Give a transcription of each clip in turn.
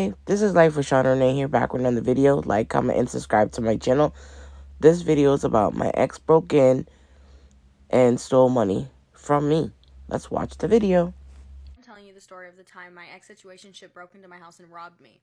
Hey, this is Life with Sean Renee here, back with another video. Like, comment, and subscribe to my channel. This video is about my ex broke in and stole money from me. Let's watch the video. I'm telling you the story of the time my ex-situationship broke into my house and robbed me.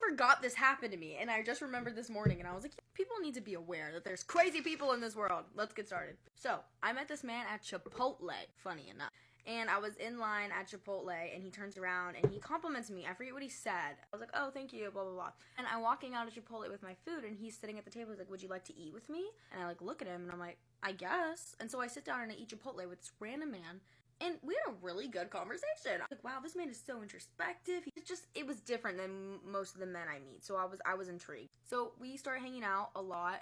I forgot this happened to me, and I just remembered this morning, and I was like, people need to be aware that there's crazy people in this world. Let's get started. So, I met this man at Chipotle, funny enough. And I was in line at Chipotle, and he turns around, and he compliments me. I forget what he said. I was like, oh, thank you, blah, blah, blah. And I'm walking out of Chipotle with my food, and he's sitting at the table. He's like, would you like to eat with me? And I, look at him, and I'm like, I guess. And so I sit down and I eat Chipotle with this random man. And we had a really good conversation. I was like, wow, this man is so introspective. It was different than most of the men I meet. So I was intrigued. So we started hanging out a lot.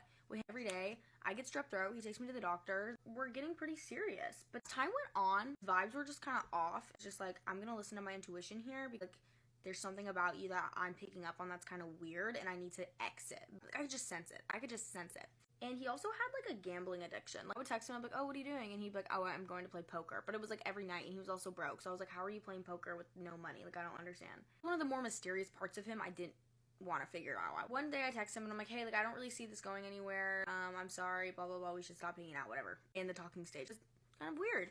Every day. I get strep throat. He takes me to the doctor. We're getting pretty serious. But time went on. Vibes were just kind of off. It's just like, I'm going to listen to my intuition here because there's something about you that I'm picking up on that's kind of weird and I need to exit. I could just sense it. And he also had like a gambling addiction. I would text him, I'm like, oh, what are you doing? And he'd be like, oh, I'm going to play poker. But it was like every night, and he was also broke. So I was like, how are you playing poker with no money? Like, I don't understand. One of the more mysterious parts of him I didn't want to figure it out. One day I text him and I'm like, hey, like, I don't really see this going anywhere. I'm sorry, blah, blah, blah. We should stop hanging out, whatever. In the talking stage. It's kind of weird.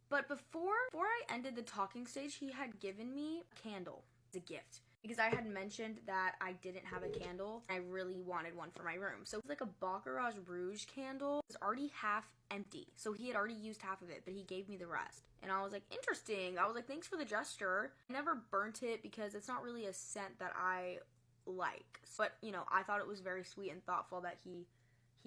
But before I ended the talking stage, he had given me a candle as a gift. Because I had mentioned that I didn't have a candle. I really wanted one for my room. So it was like a Baccarat Rouge candle. It was already half empty. So he had already used half of it, but he gave me the rest. And I was like, interesting. I was like, thanks for the gesture. I never burnt it because it's not really a scent that I like. But, you know, I thought it was very sweet and thoughtful that he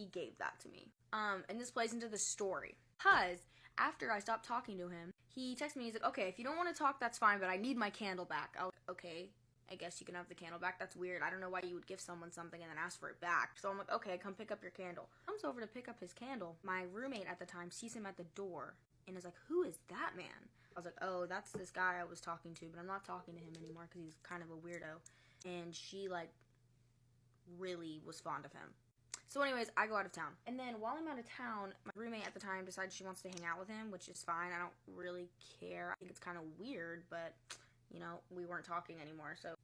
gave that to me. And this plays into the story. Because after I stopped talking to him, he texted me. He's like, okay, if you don't want to talk, that's fine, but I need my candle back. I was like, okay. I guess you can have the candle back. That's weird. I don't know why you would give someone something and then ask for it back. So I'm like, okay, come pick up your candle. Comes over to pick up his candle. My roommate at the time sees him at the door and is like, who is that man? I was like, oh, that's this guy I was talking to, but I'm not talking to him anymore because he's kind of a weirdo. And she, like, really was fond of him. So anyways, I go out of town. And then while I'm out of town, my roommate at the time decides she wants to hang out with him, which is fine. I don't really care. I think it's kind of weird, but, you know, we weren't talking anymore, so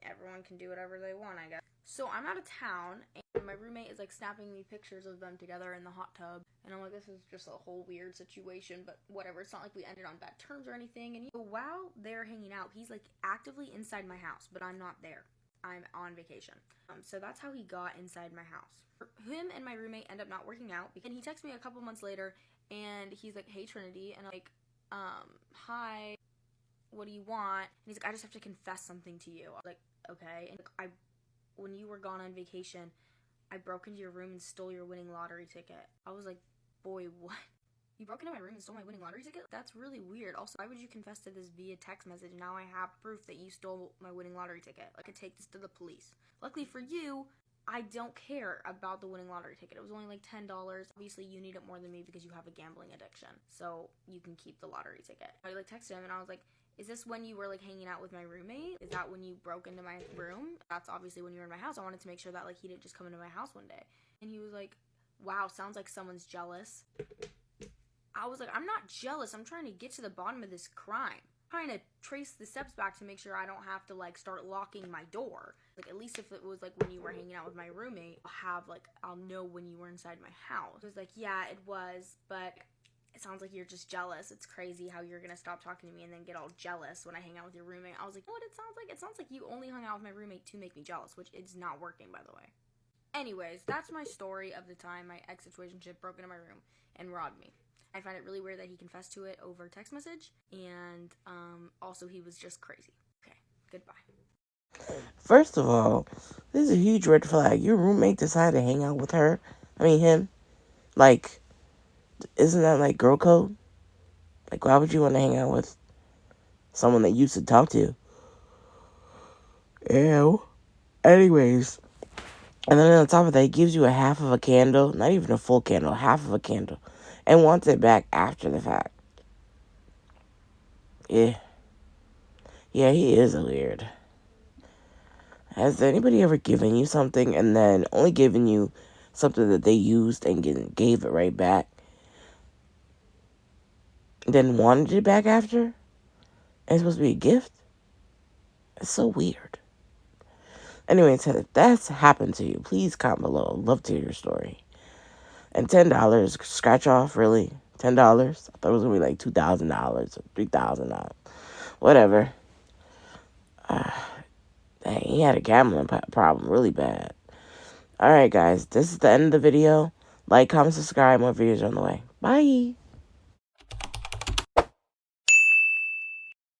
everyone can do whatever they want, I guess. So I'm out of town, and my roommate is like snapping me pictures of them together in the hot tub, and I'm like, this is just a whole weird situation, but whatever. It's not like we ended on bad terms or anything. And while they're hanging out, he's like actively inside my house, but I'm not there. I'm on vacation. So that's how he got inside my house. Him and my roommate end up not working out, and he texts me a couple months later, and he's like, hey Trinity, and I'm like, hi, what do you want? And he's like, I just have to confess something to you. I was like, okay. And when you were gone on vacation, I broke into your room and stole your winning lottery ticket. I was like, boy, what? You broke into my room and stole my winning lottery ticket? That's really weird. Also, why would you confess to this via text message? Now I have proof that you stole my winning lottery ticket. I could take this to the police. Luckily for you, I don't care about the winning lottery ticket. It was only like $10. Obviously, you need it more than me because you have a gambling addiction. So you can keep the lottery ticket. I like texted him and I was like, is this when you were like hanging out with my roommate? Is that when you broke into my room? That's obviously when you were in my house. I wanted to make sure that like he didn't just come into my house one day. And he was like, wow, sounds like someone's jealous. I was like, I'm not jealous. I'm trying to get to the bottom of this crime. I'm trying to trace the steps back to make sure I don't have to like start locking my door. Like at least if it was like when you were hanging out with my roommate, I'll know when you were inside my house. It was like, yeah, it was, but it sounds like you're just jealous. It's crazy how you're gonna stop talking to me and then get all jealous when I hang out with your roommate. I was like, you know what it sounds like? It sounds like you only hung out with my roommate to make me jealous, which is not working, by the way. Anyways, that's my story of the time my ex-situationship broke into my room and robbed me. I find it really weird that he confessed to it over text message, and also he was just crazy. Okay, goodbye. First of all, this is a huge red flag. Your roommate decided to hang out with him. Like, isn't that like girl code? Like, why would you want to hang out with someone that you used to talk to? Ew. Anyways, and then on top of that, he gives you a half of a candle, not even a full candle, half of a candle, and wants it back after the fact. Yeah. Yeah, he is a weird. Has anybody ever given you something and then only given you something that they used and gave it right back, then wanted it back after? And it's supposed to be a gift? It's so weird. Anyway, if that's happened to you, please comment below. I'd love to hear your story. And $10, scratch off, really? $10? I thought it was going to be like $2,000 or $3,000. Whatever. Dang, he had a gambling problem really bad. Alright, guys, this is the end of the video. Like, comment, subscribe. More videos are on the way. Bye.